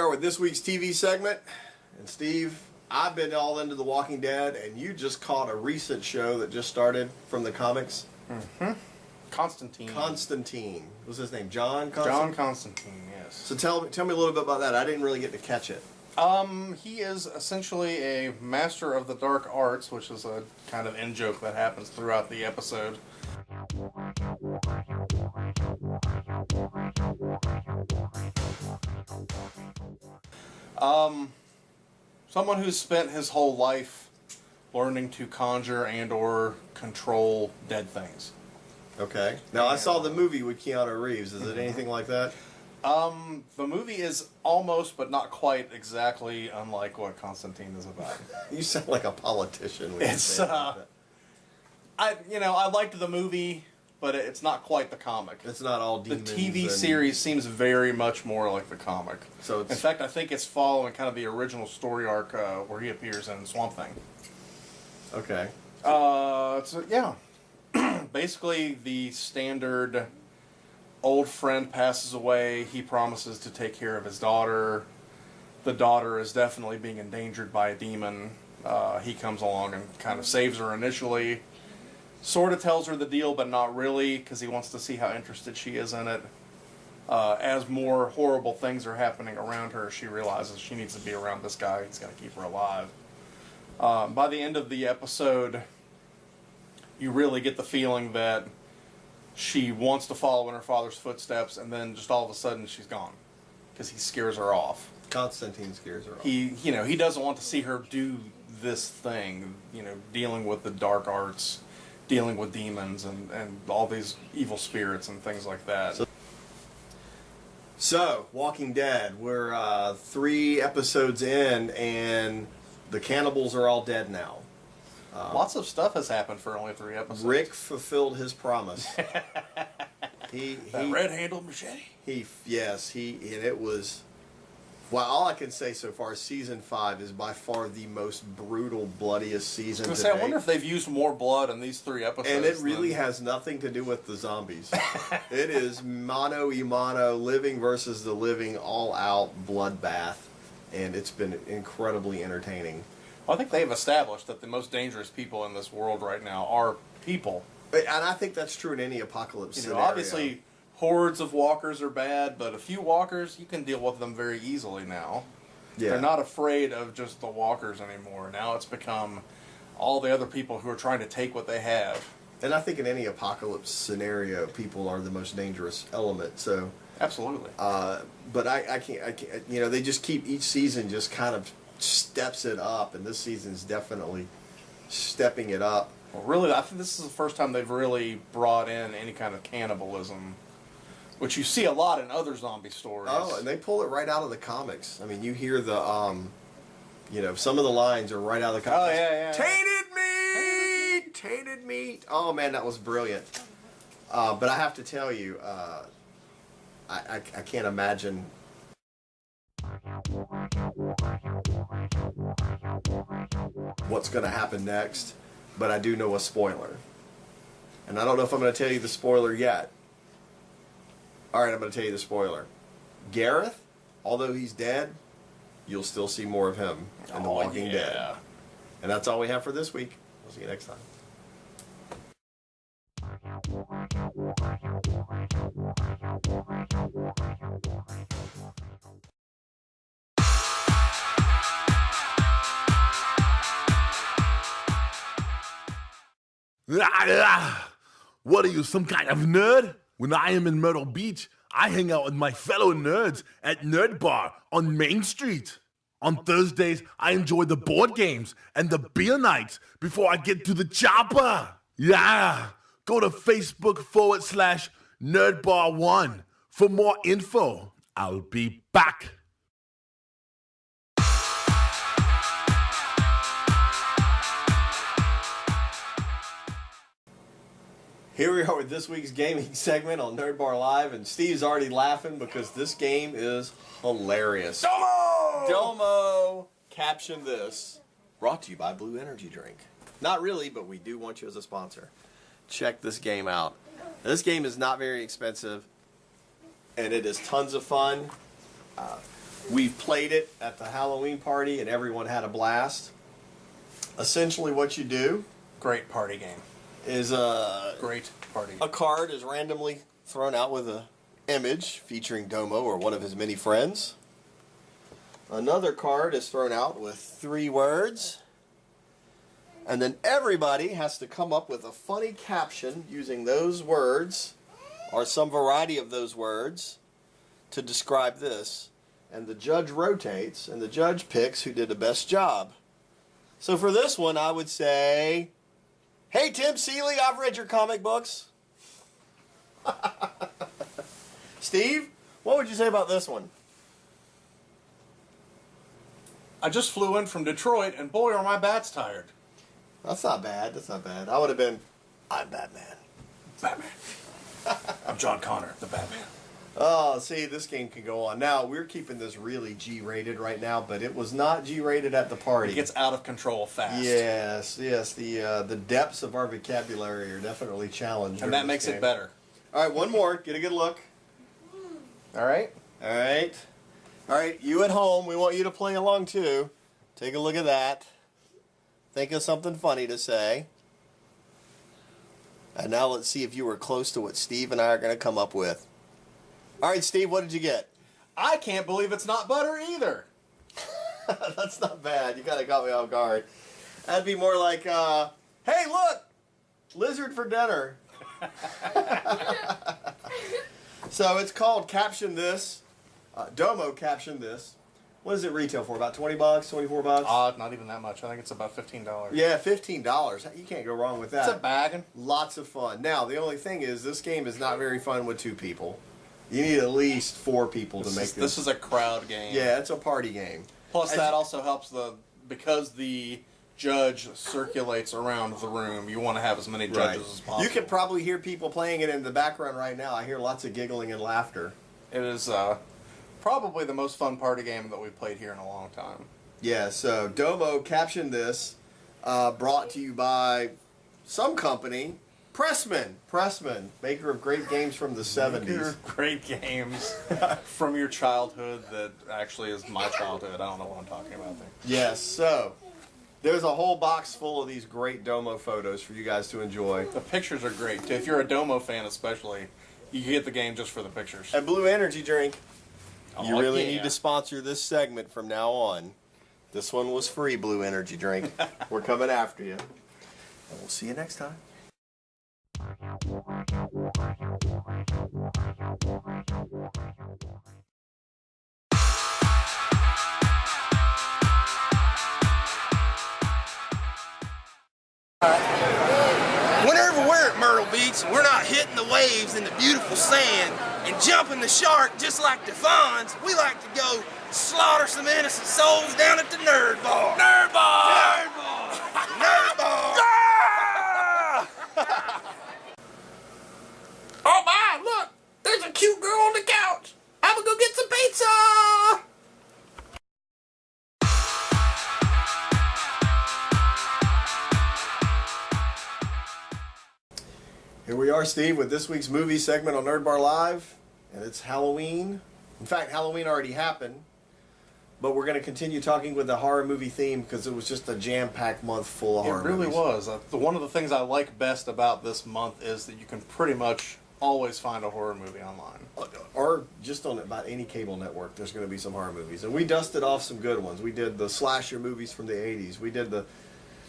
are with this week's TV segment. And Steve, I've been all into The Walking Dead, and you just caught a recent show that just started from the comics. Mm-hmm. Constantine. Constantine. What's his name? John Constantine? John Constantine, yes. So tell me a little bit about that. I didn't really get to catch it. He is essentially a master of the dark arts, which is a kind of in-joke that happens throughout the episode. Someone who's spent his whole life learning to conjure and or control dead things. Okay. Now, I saw the movie with Keanu Reeves. Is it anything like that? The movie is almost, but not quite exactly unlike what Constantine is about. You sound like a politician when you say it like that. I liked the movie, but it's not quite the comic. It's not all demons. The TV series seems very much more like the comic. So in fact, I think it's following kind of the original story arc where he appears in Swamp Thing. Okay. Basically, the standard old friend passes away. He promises to take care of his daughter. The daughter is definitely being endangered by a demon. He comes along and kind of saves her initially. Sort of tells her the deal, but not really, because he wants to see how interested she is in it. As more horrible things are happening around her, she realizes she needs to be around this guy. He's got to keep her alive. By the end of the episode, you really get the feeling that she wants to follow in her father's footsteps, and then just all of a sudden she's gone because he scares her off. Constantine scares her off. He doesn't want to see her do this thing, dealing with the dark arts, dealing with demons and all these evil spirits and things like that. So Walking Dead, we're 3 episodes in, and the cannibals are all dead now. Lots of stuff has happened for only 3 episodes. Rick fulfilled his promise. That red-handled machete. And it was. Well, all I can say so far is season 5 is by far the most brutal, bloodiest season. I was going to say, I wonder if they've used more blood in these 3 episodes. And it really has nothing to do with the zombies. It is mano y mano, living versus the living, all-out bloodbath, and it's been incredibly entertaining. Well, I think they've established that the most dangerous people in this world right now are people. And I think that's true in any apocalypse scenario. Obviously, hordes of walkers are bad, but a few walkers, you can deal with them very easily now. Yeah. They're not afraid of just the walkers anymore. Now it's become all the other people who are trying to take what they have. And I think in any apocalypse scenario, people are the most dangerous element. So absolutely. But I can't. They just keep each season just kind of steps it up, and this season's definitely stepping it up. Well, really, I think this is the first time they've really brought in any kind of cannibalism, which you see a lot in other zombie stories. Oh, and they pull it right out of the comics. I mean, you hear the, some of the lines are right out of the comics. Oh, yeah. Tainted meat. Oh, man, that was brilliant. But I have to tell you, I can't imagine what's going to happen next, but I do know a spoiler. And I don't know if I'm going to tell you the spoiler yet. Alright, I'm going to tell you the spoiler. Gareth, although he's dead, you'll still see more of him in The Walking Dead. And that's all we have for this week. We'll see you next time. What are you, some kind of nerd? When I am in Myrtle Beach, I hang out with my fellow nerds at Nerd Bar on Main Street. On Thursdays, I enjoy the board games and the beer nights before I get to the chopper. Yeah, go to Facebook.com/NerdBar1 for more info. I'll be back. Here we are with this week's gaming segment on Nerd Bar Live, and Steve's already laughing because this game is hilarious. Domo! Caption this. Brought to you by Blue Energy Drink. Not really, but we do want you as a sponsor. Check this game out. This game is not very expensive, and it is tons of fun. We've played it at the Halloween party and everyone had a blast. Essentially what you do Great party game. is Great party. a card is randomly thrown out with an image featuring Domo or one of his many friends. Another card is thrown out with 3 words. And then everybody has to come up with a funny caption using those words or some variety of those words to describe this. And the judge rotates and the judge picks who did the best job. So for this one, I would say, hey, Tim Seeley, I've read your comic books. Steve, what would you say about this one? I just flew in from Detroit, and boy, are my bats tired. That's not bad. That's not bad. I would have been, I'm Batman. Batman. I'm John Connor, the Batman. Oh, see, this game can go on. Now, we're keeping this really G-rated right now, but it was not G-rated at the party. It gets out of control fast. Yes, yes. The depths of our vocabulary are definitely challenged. And during that makes this it game. better. All right, one more. Get a good look. All right? All right. All right, you at home, we want you to play along too. Take a look at that. Think of something funny to say. And now let's see if you were close to what Steve and I are going to come up with. All right, Steve, what did you get? I can't believe it's not butter either. That's not bad. You kind of got me off guard. That'd be more like, hey, look, lizard for dinner. So it's called Caption This. Domo Caption This. What does it retail for? About 20 bucks, 24 bucks? Not even that much. I think it's about $15. Yeah, $15. You can't go wrong with that. It's a bag. Lots of fun. Now, the only thing is, this game is not very fun with 2 people. You need at least 4 people to make this. This is a crowd game. Yeah, it's a party game. Plus, As that you- also helps because the judge circulates around the room. You want to have as many judges as possible. You can probably hear people playing it in the background right now. I hear lots of giggling and laughter. It is probably the most fun party game that we've played here in a long time. Yeah, so Domo Caption This, brought to you by some company, Pressman, maker of great games from the 70s. Great games from your childhood that actually is my childhood. I don't know what I'm talking about there. Yes, so there's a whole box full of these great Domo photos for you guys to enjoy. The pictures are great, too. If you're a Domo fan especially, you can get the game just for the pictures. And Blue Energy Drink, you Oh, really yeah. need to sponsor this segment from now on. This one was free, Blue Energy Drink. We're coming after you. And we'll see you next time. Whenever we're at Myrtle Beach and we're not hitting the waves in the beautiful sand and jumping the shark just like the Fonz, we like to go slaughter some innocent souls down at the Nerd Bar. Nerd Bar! Nerd Bar! Nerd Bar! Oh my, look! There's a cute girl on the couch! I'm gonna go get some pizza! Here we are, Steve, with this week's movie segment on Nerd Bar Live, and it's Halloween. In fact, Halloween already happened, but we're going to continue talking with the horror movie theme because it was just a jam-packed month full of It horror really movies. was. One of the things I like best about this month is that you can pretty much always find a horror movie online. Or just on about any cable network, there's going to be some horror movies. And we dusted off some good ones. We did the slasher movies from the 80s. We did the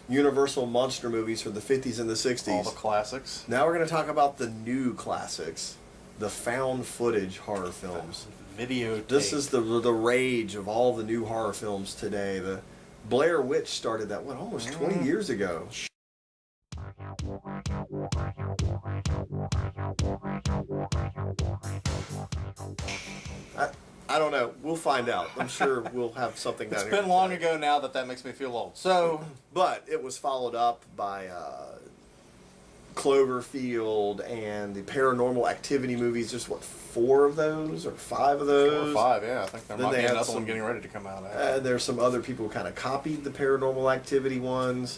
Universal monster movies from the 50s and the 60s. All the classics. Now we're going to talk about the new classics, the found footage horror films. Videotape. This is the rage of all the new horror films today. The Blair Witch started that, almost 20 years ago. I don't know. We'll find out. I'm sure we'll have something down It's here. been long ago now that makes me feel old. So, But it was followed up by Cloverfield and the Paranormal Activity movies. Just 4 of those or 5 of 4 those? or 5, yeah. I think there Then might they be had another some- one getting ready to come out. There's some other people who kind of copied the Paranormal Activity ones.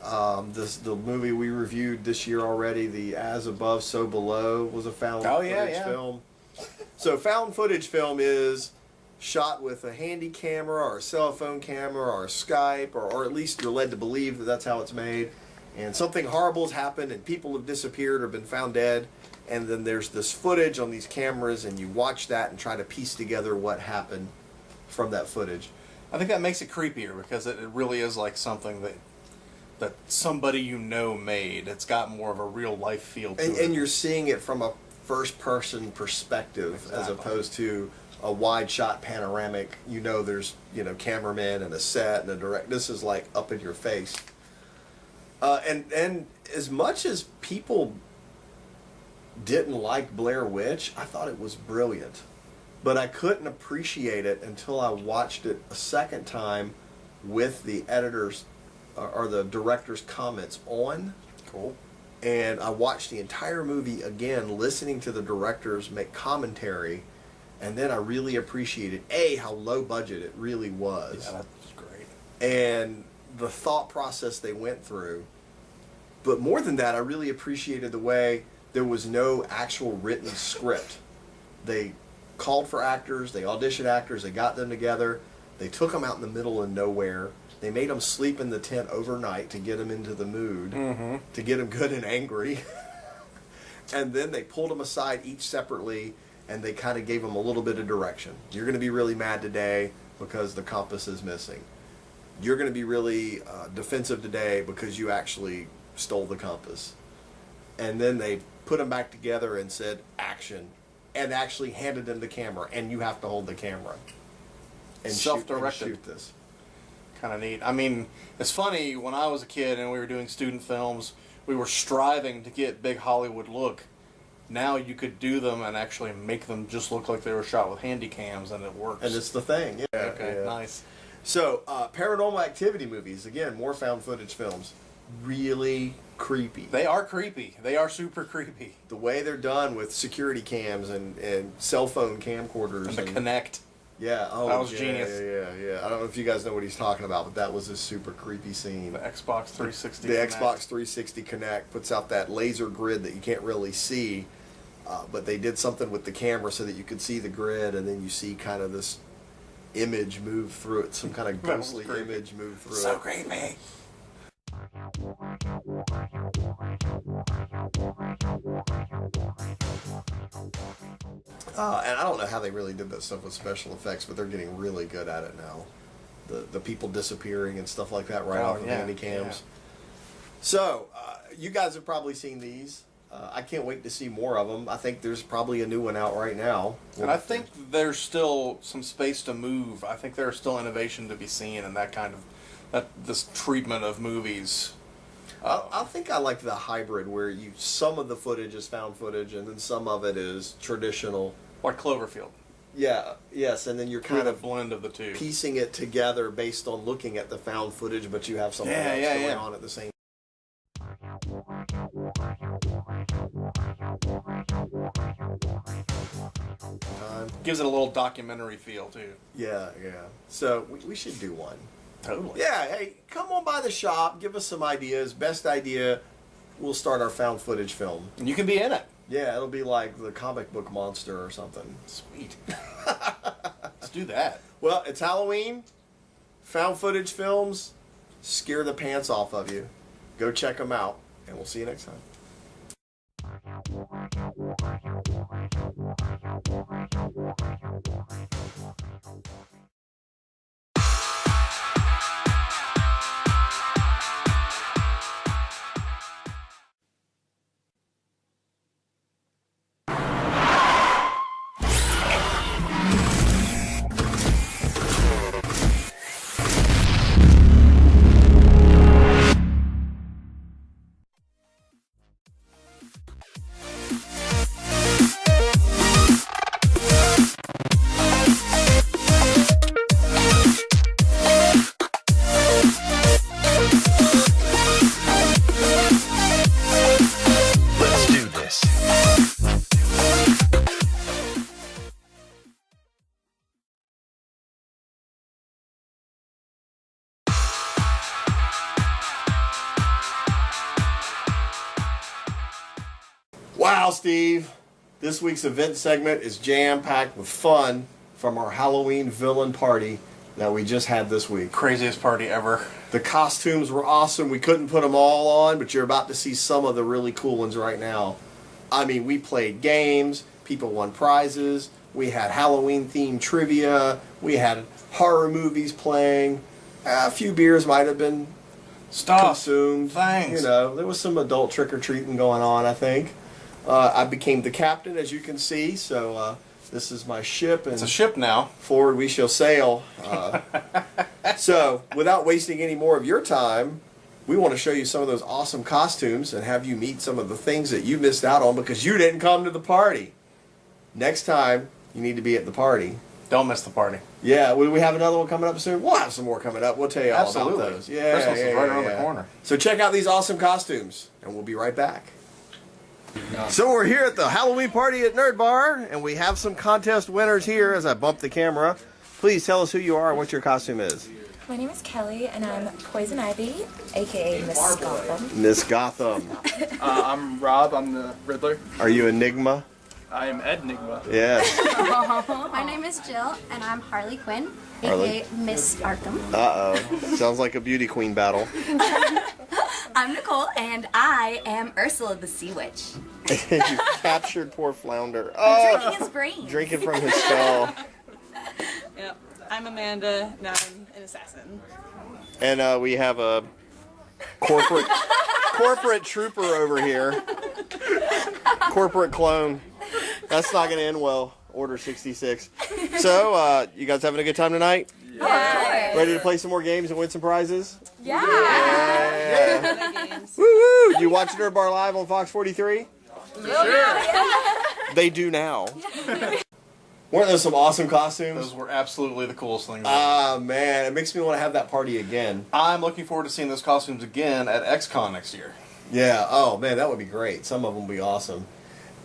The movie we reviewed this year already, the As Above, So Below, was a found Oh, yeah, footage yeah. film. So found footage film is shot with a handy camera or a cell phone camera or Skype, or at least you're led to believe that that's how it's made. And something horrible has happened and people have disappeared or been found dead. And then there's this footage on these cameras and you watch that and try to piece together what happened from that footage. I think that makes it creepier because it really is like something that somebody you know made. It's got more of a real life feel to it. And you're seeing it from a first person perspective as Exactly. opposed to a wide shot panoramic. You know there's, cameraman and a set and a direct. This is like up in your face. And as much as people didn't like Blair Witch, I thought it was brilliant. But I couldn't appreciate it until I watched it a second time with the editor's or the director's comments on. Cool. And I watched the entire movie again, listening to the directors make commentary, and then I really appreciated how low budget it really was, Yeah, that's great. and the thought process they went through. But more than that, I really appreciated the way there was no actual written script. They called for actors, they auditioned actors, they got them together, they took them out in the middle of nowhere. They made them sleep in the tent overnight to get them into the mood, to get them good and angry. And then they pulled them aside each separately, and they kind of gave them a little bit of direction. You're going to be really mad today because the compass is missing. You're going to be really defensive today because you actually stole the compass. And then they put them back together and said, action, and actually handed them the camera, and you have to hold the camera. And Self-directed. shoot this. Kind of neat. I mean, it's funny, when I was a kid and we were doing student films, we were striving to get big Hollywood look. Now you could do them and actually make them just look like they were shot with handy cams, and it works. And it's the thing. Yeah. okay, yeah. nice. So, Paranormal Activity movies, again, more found footage films. Really creepy. They are creepy. They are super creepy. The way they're done with security cams and cell phone camcorders. And the Connect. Yeah, oh, That was yeah, genius. Yeah. I don't know if you guys know what he's talking about, but that was a super creepy scene. The Xbox 360. The Connect. Xbox 360 Connect puts out that laser grid that you can't really see, but they did something with the camera so that you could see the grid, and then you see kind of this image move through it, some kind of That was ghostly creepy. image move through So it. creepy. And I don't know how they really did that stuff with special effects, but they're getting really good at it now. The people disappearing and stuff like that right Oh, off of yeah, handy cams. yeah. So, you guys have probably seen these. I can't wait to see more of them. I think there's probably a new one out right now. And I think there's still some space to move. I think there's still innovation to be seen in that kind of this treatment of movies. I think I like the hybrid where some of the footage is found footage and then some of it is traditional. Like Cloverfield. Yeah, yes, and then you're Kind kind of of blend of the two. piecing it together based on looking at the found footage, but you have something Yeah, else yeah, going yeah. on at the same time. Gives it a little documentary feel too. Yeah. So we should do one. Totally. Yeah, hey, come on by the shop, give us some ideas. Best idea, we'll start our found footage film. And you can be in it. Yeah, it'll be like the comic book monster or something. Sweet. Let's do that. Well, it's Halloween. Found footage films scare the pants off of you. Go check them out, and we'll see you next time. Let's do this. Wow, Steve. This week's event segment is jam-packed with fun. from our Halloween villain party that we just had this week. Craziest party ever. The costumes were awesome. We couldn't put them all on, but you're about to see some of the really cool ones right now. I mean, we played games. People won prizes. We had Halloween-themed trivia. We had horror movies playing. A few beers might have been consumed. Thanks. You know, there was some adult trick-or-treating going on, I think. I became the captain, as you can see, so this is my ship. And It's a ship now. forward we shall sail. So, without wasting any more of your time, we want to show you some of those awesome costumes and have you meet some of the things that you missed out on because you didn't come to the party. Next time, you need to be at the party. Don't miss the party. Yeah, will we have another one coming up soon? We'll have some more coming up. We'll tell you all Absolutely. about those. Yeah, Christmas yeah, is right yeah, around yeah. the corner. So check out these awesome costumes, and we'll be right back. So we're here at the Halloween party at Nerd Bar, and we have some contest winners here as I bump the camera. Please tell us who you are and what your costume is. My name is Kelly, and I'm Poison Ivy, aka Miss Gotham. Miss Gotham. I'm Rob. I'm the Riddler. Are you Enigma? I am Enigma. Yes. My name is Jill, and I'm Harley Quinn, Harley. aka Miss Arkham. Uh-oh. Sounds like a beauty queen battle. I'm Nicole, and I am Ursula the Sea Witch. You captured poor Flounder. Drinking Oh, his brain. drinking from his skull. Yep. I'm Amanda, and I'm an assassin. And we have a corporate trooper over here. Corporate clone. That's not going to end well. Order 66. So, you guys having a good time tonight? Yeah. Ready to play some more games and win some prizes? Yeah. Yeah. Games. Woo-woo! You watch Nerd Bar live on Fox 43? They do now. Weren't those some awesome costumes? Those were absolutely the coolest things. Ah, man. It makes me want to have that party again. I'm looking forward to seeing those costumes again at XCon next year. Yeah. Oh, man, that would be great. Some of them would be awesome.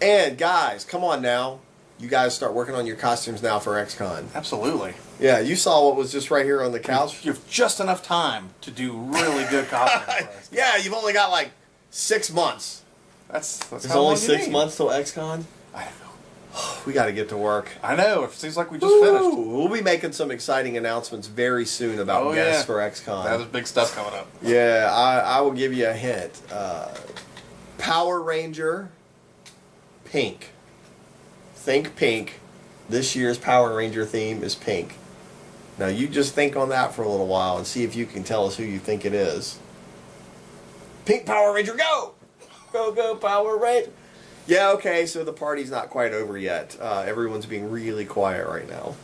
And, guys, come on now. You guys start working on your costumes now for XCon. Absolutely. Yeah, you saw what was just right here on the couch. You have just enough time to do really good costumes. Yeah, you've only got like 6 months. That's There's how only long you 6 need. months till XCon. I know. We got to get to work. I know. It seems like we just finished. Ooh, we'll be making some exciting announcements very soon about Oh, guests yeah. for XCon. There's big stuff coming up. Yeah, I will give you a hint. Power Ranger, pink. Think pink. This year's Power Ranger theme is pink. Now you just think on that for a little while and see if you can tell us who you think it is. Pink Power Ranger, go! Go, go, Power Ranger! Yeah, okay, so the party's not quite over yet. Everyone's being really quiet right now.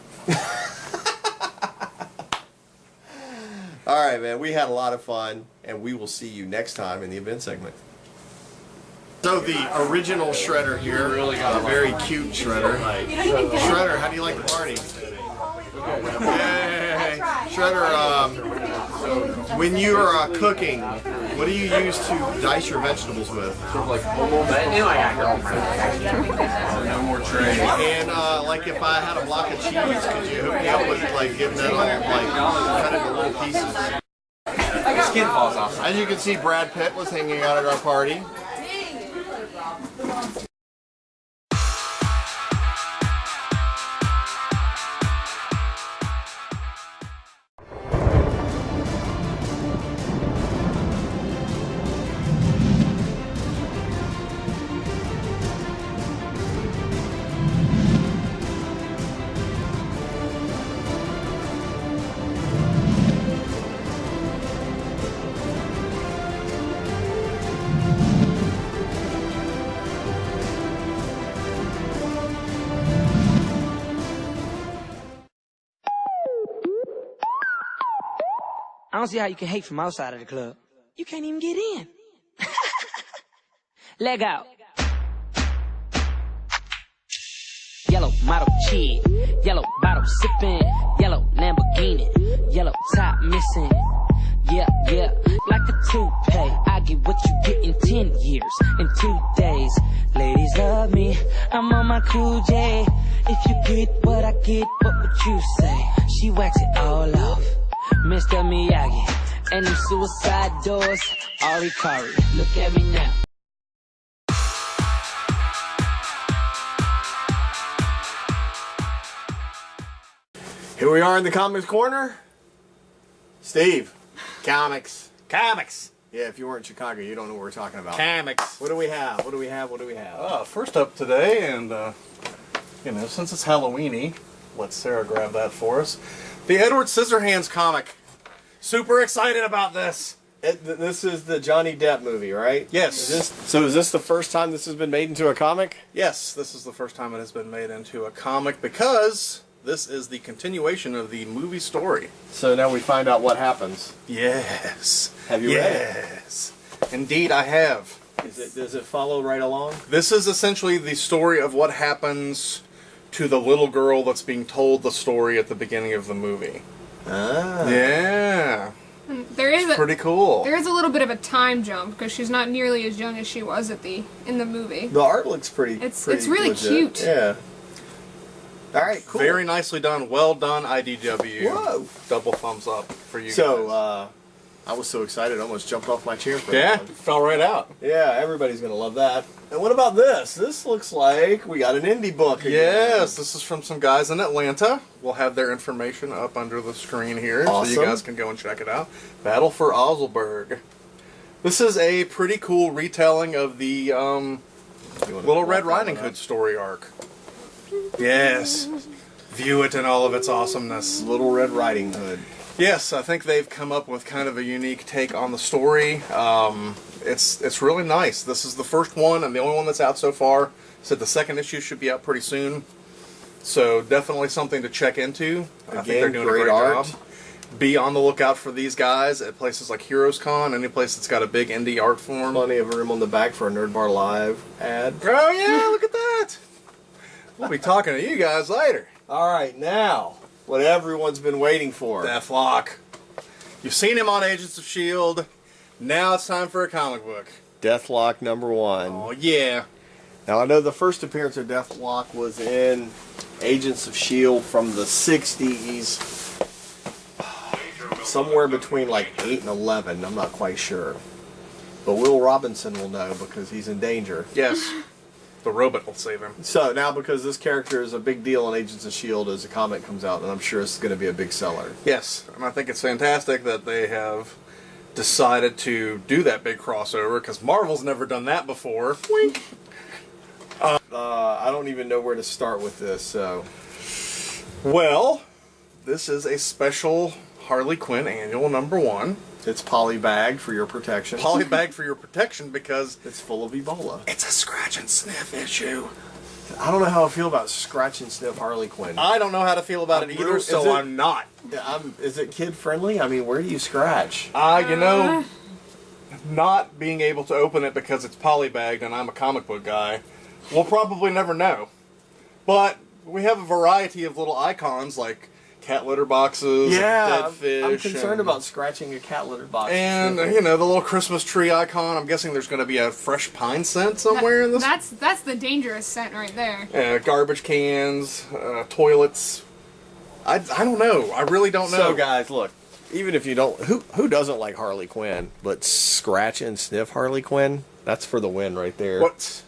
All right, man, we had a lot of fun, and we will see you next time in the event segment. So the original Shredder here, a very cute Shredder. Shredder, how do you like the party? Yay! Shredder, when you're cooking, what do you use to dice your vegetables with? No more trade. And like if I had a block of cheese, could you hook me up with like getting that all like cut into little pieces? Skin falls off. As you can see, Brad Pitt was hanging out at our party. I don't see how you can hate from outside of the club. You can't even get in. Leg out. Yellow model kid, yellow bottle sipping, yellow Lamborghini, yellow top missing. Yeah, yeah, like a toupee. I get what you get in 10 years, in 2 days. Ladies love me, I'm on my cool J. If you get what I get, what would you say? She wax it all off, Mr. Miyagi. And them suicide doors, Ari Kari. Look at me now. Here we are in the Comics Corner. Steve, comics. Comics. Yeah, if you weren't in Chicago, you don't know what we're talking about. Comics. What do we have? What do we have? What do we have? First up today, and since it's Halloweeny, let Sarah grab that for us. The Edward Scissorhands comic. Super excited about this. This is the Johnny Depp movie, right? Yes. Is this the first time this has been made into a comic? Yes, this is the first time it has been made into a comic because this is the continuation of the movie story. So now we find out what happens. Yes. Have you read it? Yes. Indeed, I have. Does it follow right along? This is essentially the story of what happens to the little girl that's being told the story at the beginning of the movie. Ah. Yeah. There is Pretty cool. There is a little bit of a time jump because she's not nearly as young as she was in the movie. The art looks pretty. It's pretty really legit. cute. Yeah. All right. Cool. Very nicely done. Well done, IDW. Whoa. Double thumbs up for you. So guys. I was so excited, I almost jumped off my chair. For Yeah, that one. fell right out. Yeah, everybody's gonna love that. And what about this? This looks like we got an indie book again. Yes, this is from some guys in Atlanta. We'll have their information up under the screen here, Awesome. so you guys can go and check it out. Battle for Ozelberg. This is a pretty cool retelling of the Little Red Riding Hood story arc. Yes. View it in all of its awesomeness. Little Red Riding Hood. Yes, I think they've come up with kind of a unique take on the story. It's really nice. This is the first one and the only one that's out so far. Said the second issue should be out pretty soon. So definitely something to check into. I think they're doing great a great art. job. Be on the lookout for these guys at places like Heroes Con, any place that's got a big indie art form. Plenty of room on the back for a Nerd Bar Live ad. Oh yeah, look at that. We'll be talking to you guys later. All right, now what everyone's been waiting for. Deathlock. You've seen him on Agents of S.H.I.E.L.D. Now it's time for a comic book. Deathlock #1. Oh yeah. Now I know the first appearance of Deathlock was in Agents of S.H.I.E.L.D. from the 60s. Somewhere between like 8 and 11, I'm not quite sure. But Will Robinson will know because he's in danger. Yes. The robot will save him. So now because this character is a big deal in Agents of S.H.I.E.L.D. as the comic comes out, and I'm sure it's going to be a big seller. Yes, and I think it's fantastic that they have decided to do that big crossover because Marvel's never done that before. Wink. I don't even know where to start with this, so... Well, this is a special Harley Quinn annual #1. It's polybagged for your protection. Polybagged for your protection because it's full of Ebola. It's a scratch and sniff issue. I don't know how I feel about scratch and sniff Harley Quinn. I don't know how to feel about it either, so I'm not. Is it kid friendly? I mean, where do you scratch? Not being able to open it because it's polybagged and I'm a comic book guy, we'll probably never know. But we have a variety of little icons like cat litter boxes, yeah, dead fish. I'm concerned about scratching a cat litter box. And, the little Christmas tree icon. I'm guessing there's going to be a fresh pine scent somewhere in this. That's the dangerous scent right there. Garbage cans, toilets. I don't know. I really don't know. So, guys, look. Even if you don't... Who doesn't like Harley Quinn? But scratch and sniff Harley Quinn? That's for the win right there. What?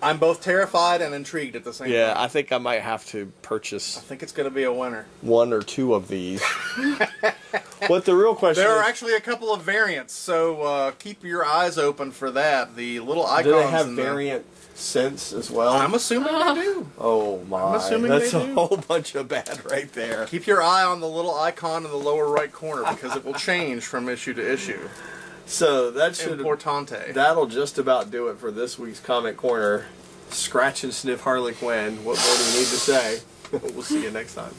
I'm both terrified and intrigued at the same time. Yeah, I think I might have to purchase... I think it's going to be a winner. 1 or 2 of these. What the real question There is... are actually a couple of variants, so keep your eyes open for that. The little icons... Do they have variant scents as well? I'm assuming they do. Oh, my. I'm assuming That's they a do. whole bunch of bad right there. Keep your eye on the little icon in the lower right corner because it will change from issue to issue. So that should... Importante. That'll just about do it for this week's Comic Corner. Scratch and sniff Harley Quinn. What more do we need to say? We'll see you next time.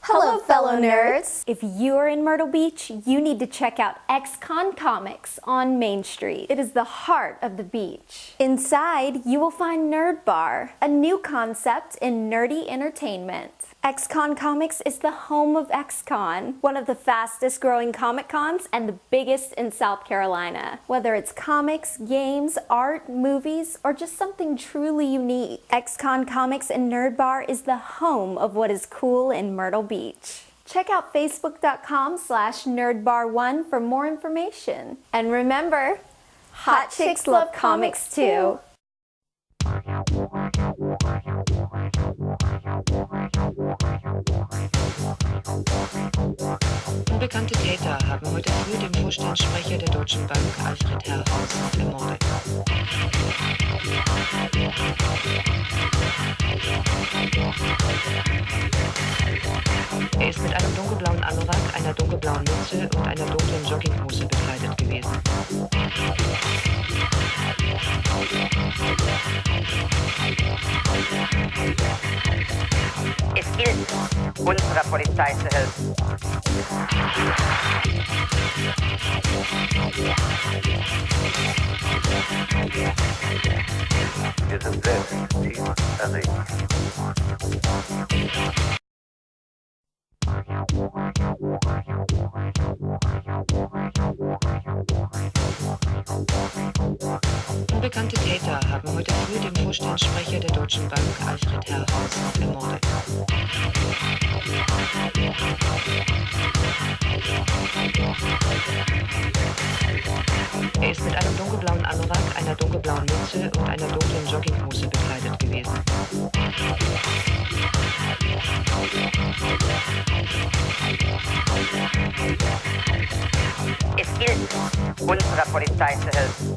Hello, fellow nerds! If you are in Myrtle Beach, you need to check out X-Con Comics on Main Street. It is the heart of the beach. Inside, you will find Nerd Bar, a new concept in nerdy entertainment. X-Con Comics is the home of X-Con, one of the fastest growing Comic Cons and the biggest in South Carolina. Whether it's comics, games, art, movies, or just something truly unique, X-Con Comics and Nerd Bar is the home of what is cool in Myrtle Beach. Check out facebook.com/nerdbar1 for more information. And remember, Hot chicks love comics too. Unbekannte Täter haben heute früh den Vorstandssprecher der Deutschen Bank, Alfred Herrhausen, ermordet. Er ist mit einem dunkelblauen Anorak, einer dunkelblauen Mütze und einer dunklen Jogginghose bekleidet gewesen. Es gilt, unserer Polizei zu helfen. Wir sind selbst tief erregt. Unbekannte Täter haben heute früh den Vorstandssprecher der Deutschen Bank, Alfred Herrhausen, ermordet. Er ist mit einem dunkelblauen Anorak, einer dunkelblauen Mütze und einer dunklen Jogginghose bekleidet gewesen. Es gilt, unserer Polizei zu helfen.